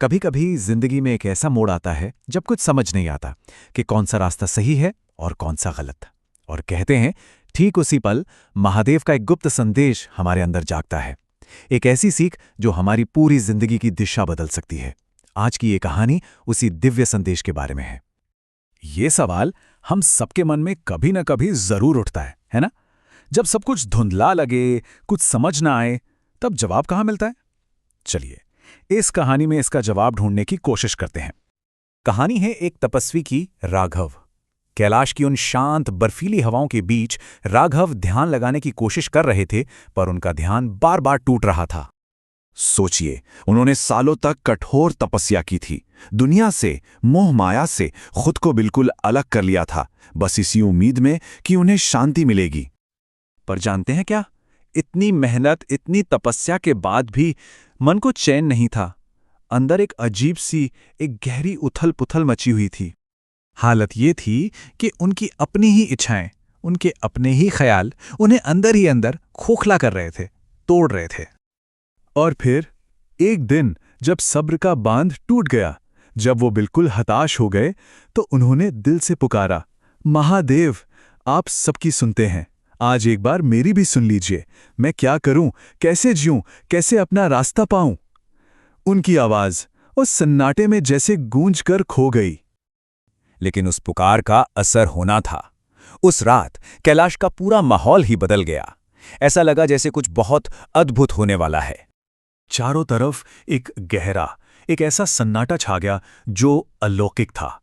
कभी कभी जिंदगी में एक ऐसा मोड़ आता है जब कुछ समझ नहीं आता कि कौन सा रास्ता सही है और कौन सा गलत। और कहते हैं ठीक उसी पल महादेव का एक गुप्त संदेश हमारे अंदर जागता है, एक ऐसी सीख जो हमारी पूरी जिंदगी की दिशा बदल सकती है। आज की ये कहानी उसी दिव्य संदेश के बारे में है। ये सवाल हम सबके मन में कभी न कभी जरूर उठता है ना? जब सब कुछ धुंधला लगे, कुछ समझ ना आए, तब जवाब कहाँ मिलता है? चलिए इस कहानी में इसका जवाब ढूंढने की कोशिश करते हैं। कहानी है एक तपस्वी की, राघव। कैलाश की उन शांत बर्फीली हवाओं के बीच राघव ध्यान लगाने की कोशिश कर रहे थे, पर उनका ध्यान बार बार टूट रहा था। सोचिए, उन्होंने सालों तक कठोर तपस्या की थी, दुनिया से, मोह माया से खुद को बिल्कुल अलग कर लिया था, बस इसी उम्मीद में कि उन्हें शांति मिलेगी। पर जानते हैं क्या, इतनी मेहनत, इतनी तपस्या के बाद भी मन को चैन नहीं था। अंदर एक अजीब सी, एक गहरी उथल पुथल मची हुई थी। हालत ये थी कि उनकी अपनी ही इच्छाएं, उनके अपने ही ख्याल उन्हें अंदर ही अंदर खोखला कर रहे थे, तोड़ रहे थे। और फिर एक दिन जब सब्र का बांध टूट गया, जब वो बिल्कुल हताश हो गए, तो उन्होंने दिल से पुकारा, महादेव, आप सबकी सुनते हैं, आज एक बार मेरी भी सुन लीजिए। मैं क्या करूं, कैसे जीऊं, कैसे अपना रास्ता पाऊं? उनकी आवाज उस सन्नाटे में जैसे गूंज कर खो गई। लेकिन उस पुकार का असर होना था। उस रात कैलाश का पूरा माहौल ही बदल गया। ऐसा लगा जैसे कुछ बहुत अद्भुत होने वाला है। चारों तरफ एक गहरा, एक ऐसा सन्नाटा छा गया जो अलौकिक था।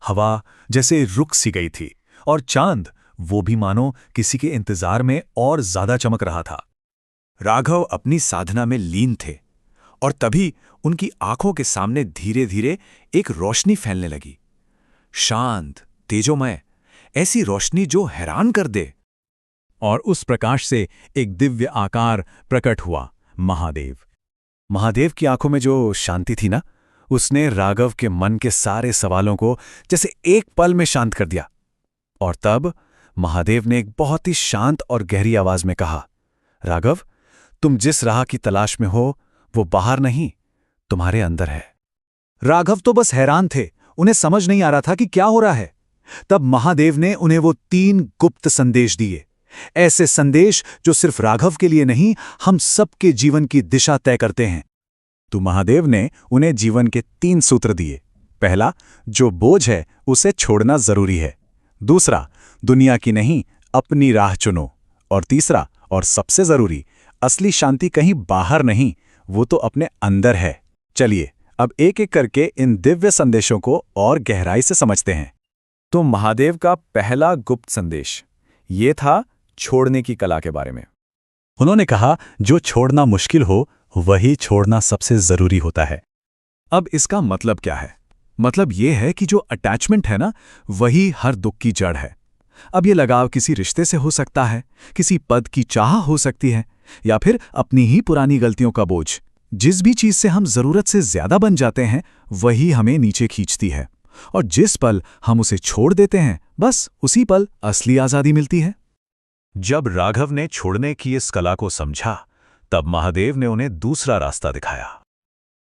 हवा जैसे रुक सी गई थी, और चांद, वो भी मानो किसी के इंतजार में और ज्यादा चमक रहा था। राघव अपनी साधना में लीन थे, और तभी उनकी आंखों के सामने धीरे धीरे एक रोशनी फैलने लगी। शांत, तेजोमय, ऐसी रोशनी जो हैरान कर दे। और उस प्रकाश से एक दिव्य आकार प्रकट हुआ, महादेव। महादेव की आंखों में जो शांति थी ना, उसने राघव के मन के सारे सवालों को जैसे एक पल में शांत कर दिया। और तब महादेव ने एक बहुत ही शांत और गहरी आवाज में कहा, राघव, तुम जिस राह की तलाश में हो वो बाहर नहीं, तुम्हारे अंदर है। राघव तो बस हैरान थे, उन्हें समझ नहीं आ रहा था कि क्या हो रहा है। तब महादेव ने उन्हें वो 3 गुप्त संदेश दिए, ऐसे संदेश जो सिर्फ राघव के लिए नहीं, हम सबके जीवन की दिशा तय करते हैं। तो महादेव ने उन्हें जीवन के 3 सूत्र दिए। पहला, जो बोझ है उसे छोड़ना जरूरी है। दूसरा, दुनिया की नहीं, अपनी राह चुनो। और तीसरा और सबसे जरूरी, असली शांति कहीं बाहर नहीं, वो तो अपने अंदर है। चलिए अब एक एक करके इन दिव्य संदेशों को और गहराई से समझते हैं। तो महादेव का पहला गुप्त संदेश ये था छोड़ने की कला के बारे में। उन्होंने कहा, जो छोड़ना मुश्किल हो वही छोड़ना सबसे जरूरी होता है। अब इसका मतलब क्या है? मतलब ये है कि जो अटैचमेंट है ना, वही हर दुख की जड़ है। अब ये लगाव किसी रिश्ते से हो सकता है, किसी पद की चाह हो सकती है, या फिर अपनी ही पुरानी गलतियों का बोझ। जिस भी चीज से हम जरूरत से ज्यादा बन जाते हैं, वही हमें नीचे खींचती है। और जिस पल हम उसे छोड़ देते हैं, बस उसी पल असली आजादी मिलती है। जब राघव ने छोड़ने की इस कला को समझा, तब महादेव ने उन्हें दूसरा रास्ता दिखाया।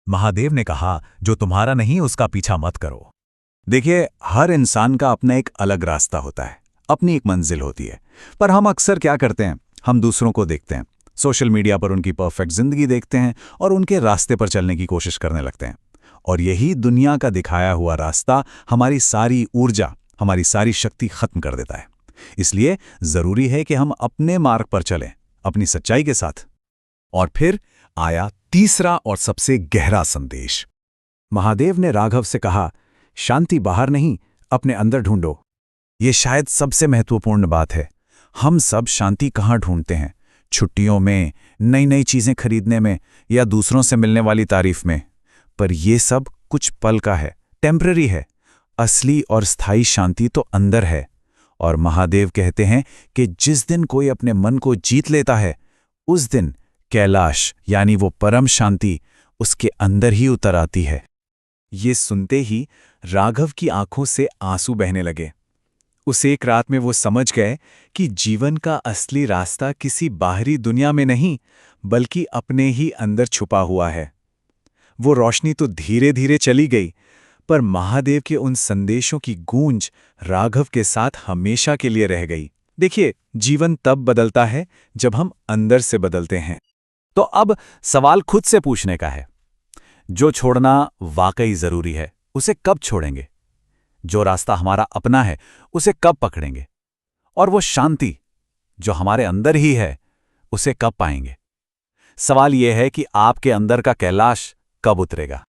महादेव ने कहा, जो तुम्हारा नहीं उसका पीछा मत करो। देखिए, हर इंसान का अपना एक अलग रास्ता होता है, अपनी एक मंजिल होती है। पर हम अक्सर क्या करते हैं, हम दूसरों को देखते हैं, सोशल मीडिया पर उनकी परफेक्ट जिंदगी देखते हैं और उनके रास्ते पर चलने की कोशिश करने लगते हैं। और यही दुनिया का दिखाया हुआ रास्ता हमारी सारी ऊर्जा, हमारी सारी शक्ति खत्म कर देता है। इसलिए जरूरी है कि हम अपने मार्ग पर चलें, अपनी सच्चाई के साथ। और फिर आया तीसरा और सबसे गहरा संदेश। महादेव ने राघव से कहा, शांति बाहर नहीं, अपने अंदर ढूंढो। ये शायद सबसे महत्वपूर्ण बात है। हम सब शांति कहाँ ढूंढते हैं? छुट्टियों में, नई नई चीजें खरीदने में, या दूसरों से मिलने वाली तारीफ में। पर ये सब कुछ पल का है, टेम्पररी है। असली और स्थायी शांति तो अंदर है। और महादेव कहते हैं कि जिस दिन कोई अपने मन को जीत लेता है, उस दिन कैलाश यानी वो परम शांति उसके अंदर ही उतर आती है। ये सुनते ही राघव की आंखों से आंसू बहने लगे। उस एक रात में वो समझ गए कि जीवन का असली रास्ता किसी बाहरी दुनिया में नहीं, बल्कि अपने ही अंदर छुपा हुआ है। वो रोशनी तो धीरे धीरे चली गई, पर महादेव के उन संदेशों की गूंज राघव के साथ हमेशा के लिए रह गई। देखिए, जीवन तब बदलता है जब हम अंदर से बदलते हैं। तो अब सवाल खुद से पूछने का है, जो छोड़ना वाकई जरूरी है उसे कब छोड़ेंगे? जो रास्ता हमारा अपना है उसे कब पकड़ेंगे? और वो शांति जो हमारे अंदर ही है उसे कब पाएंगे? सवाल यह है कि आपके अंदर का कैलाश कब उतरेगा।